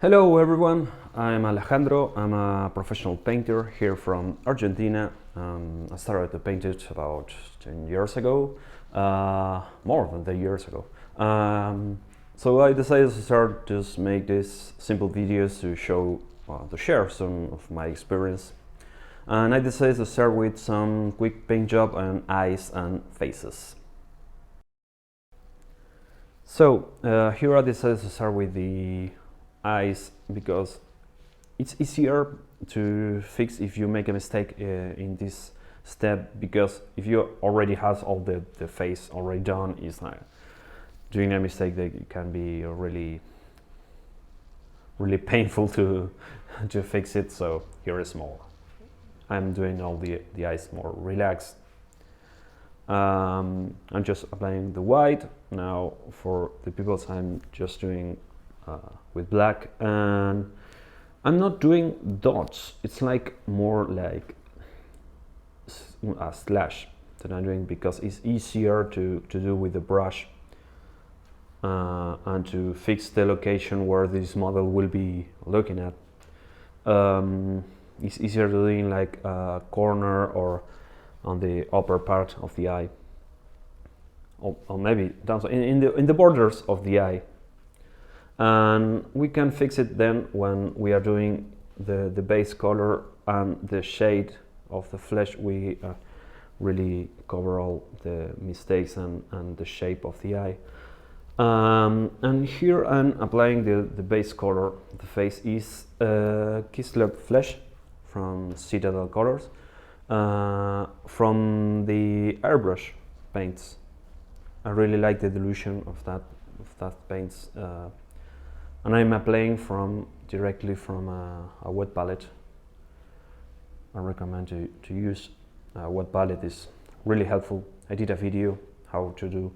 Hello everyone, I'm Alejandro. I'm a professional painter here from Argentina. I started to paint it about 10 years ago, more than 10 years ago. So I decided to start just make these simple videos to show, to share some of my experience. And I decided to start with some quick paint job on eyes and faces. So here I decided to start with the eyes because it's easier to fix if you make a mistake in this step, because if you already has all the face already done, it's like doing a mistake that can be really painful to fix it. So here is more. I'm doing all the eyes more relaxed. I'm just applying the white. Now for the pupils I'm just doing with black, and I'm not doing dots. It's like more like a slash that I'm doing because it's easier to do with the brush and to fix the location where this model will be looking at. It's easier to do in like a corner or on the upper part of the eye, or maybe down in the borders of the eye. And we can fix it then when we are doing the base color and the shade of the flesh. We really cover all the mistakes and the shape of the eye. And here I'm applying the base color. The face is Kislev flesh from Citadel Colors, from the airbrush paints. I really like the dilution of that paints. And I'm applying directly from a wet palette. I recommend to use a wet palette. Is really helpful. I did a video how to do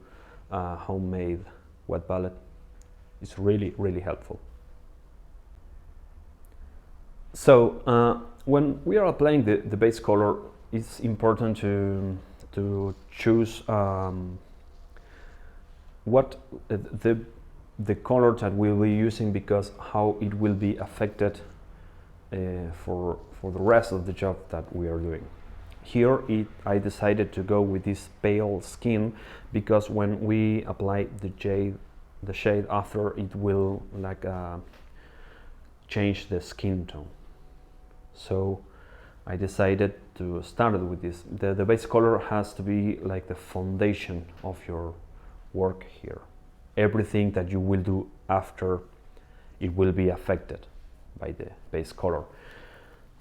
a homemade wet palette. It's really helpful. So when we are applying the base color, it's important to choose what the color that we'll be using, because how it will be affected for the rest of the job that we are doing. Here I decided to go with this pale skin because when we apply the shade after, it will like change the skin tone. So I decided to start with this. The base color has to be like the foundation of your work here. Everything that you will do after, it will be affected by the base color.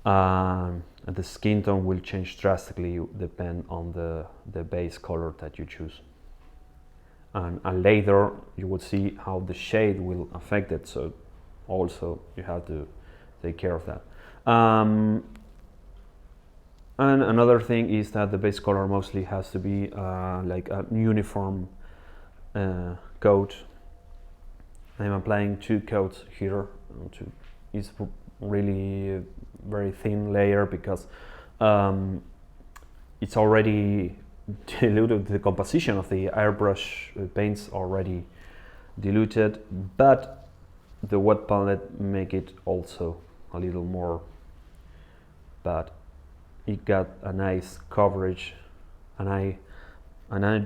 And the skin tone will change drastically depend on the base color that you choose. And later you will see how the shade will affect it, so also you have to take care of that. And another thing is that the base color mostly has to be like a uniform coat. I'm applying 2 coats here. It's really very thin layer because it's already diluted. The composition of the airbrush paints already diluted, but the wet palette make it also a little more. But it got a nice coverage, and I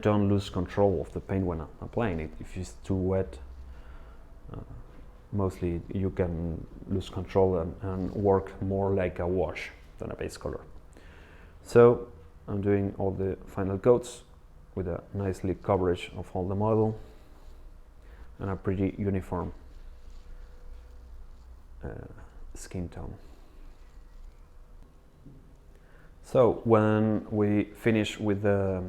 don't lose control of the paint when I'm applying it. If it's too wet, mostly you can lose control and work more like a wash than a base color. So I'm doing all the final coats with a nicely coverage of all the model and a pretty uniform skin tone. So when we finish with the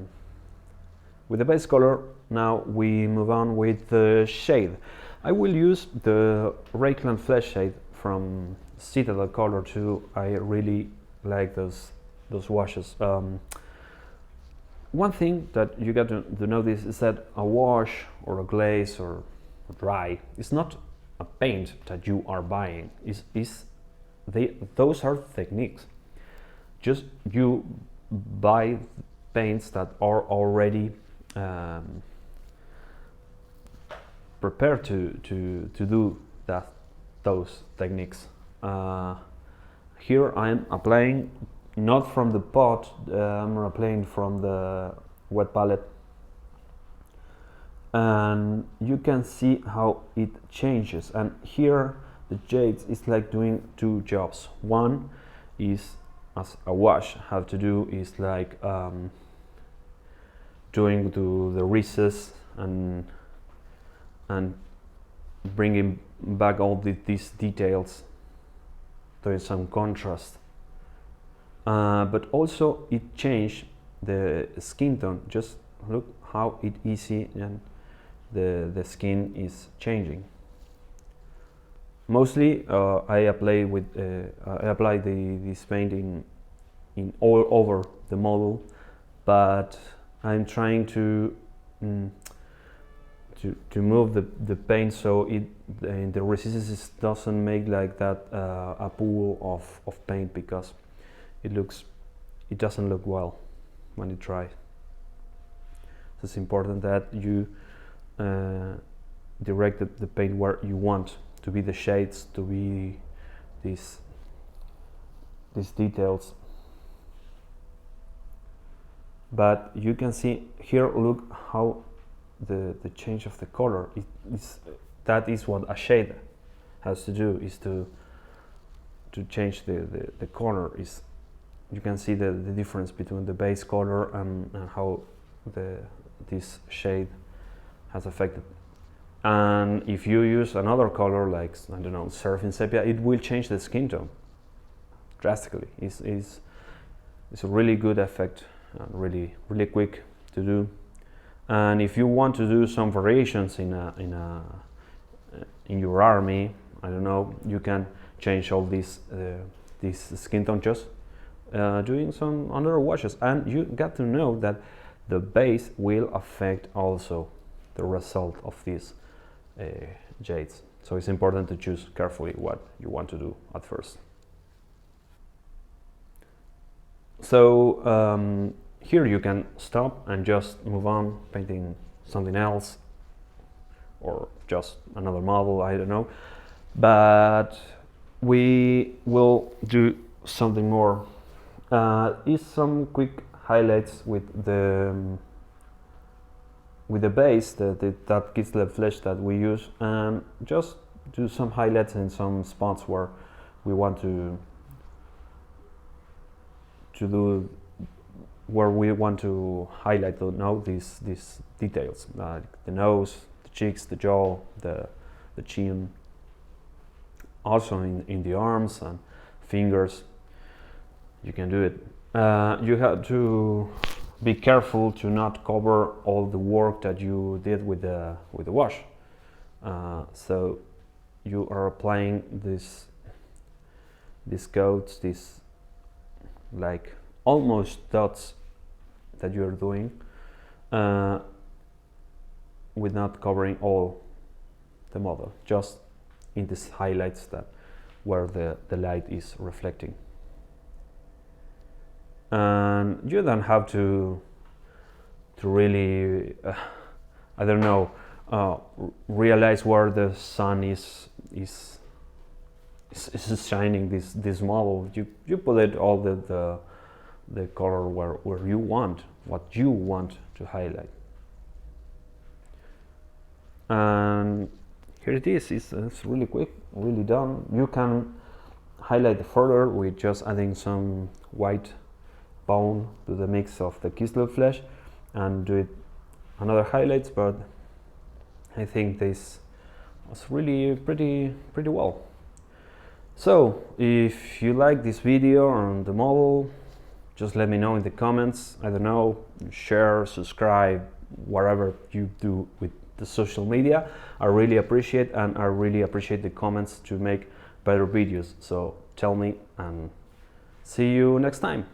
base color, now we move on with the shade. I will use the Rayclan Flesh shade from Citadel Color too. I really like those washes. One thing that you got to notice is that a wash or a glaze or a dry is not a paint that you are buying. Those are techniques. Just you buy paints that are already prepared to do that those techniques. Here I'm applying not from the pot, I'm applying from the wet palette, and you can see how it changes. And here the jades is like doing two jobs. One is, as a wash have to do, is like doing to the recess and bringing back all these details. There is some contrast, but also it changed the skin tone. Just look how it easy and the skin is changing. Mostly I apply this paint in all over the model, but I'm trying to move the paint so the resistance doesn't make like that a pool of paint, because it doesn't look well when you try. So it's important that you direct the paint where you want to be, the shades, to be these details. But you can see here, look how the change of the color that is what a shade has to do, is to change the color. Is you can see the difference between the base color and how this shade has affected. And if you use another color like, I don't know, surfing sepia, it will change the skin tone drastically. It's a really good effect and really quick to do. And if you want to do some variations in your army, I don't know, you can change all this skin tone just doing some under washes. And you got to know that the base will affect also the result of these jades. So it's important to choose carefully what you want to do at first. So here you can stop and just move on painting something else, or just another model, I don't know. But we will do something more. Is some quick highlights with the base, that Kislev flesh that we use, and just do some highlights in some spots where we want to do, where we want to highlight these details, like the nose, the cheeks, the jaw, the chin, also in the arms and fingers. You can do it. You have to be careful to not cover all the work that you did with the wash. So you are applying these coats, these like almost dots that you are doing, with not covering all the model, just in these highlights that where the light is reflecting. And you don't have to really I don't know, realize where the sun is shining this model. You put it all the color where you want, what you want to highlight. And here it is. It's really quick, really done. You can highlight further with just adding some white bone to the mix of the Kislev flesh and do it another highlights, but I think this was really pretty well. So if you like this video on the model, just let me know in the comments. I don't know, share, subscribe, whatever you do with the social media. I really appreciate, and I really appreciate the comments to make better videos. So tell me, and see you next time.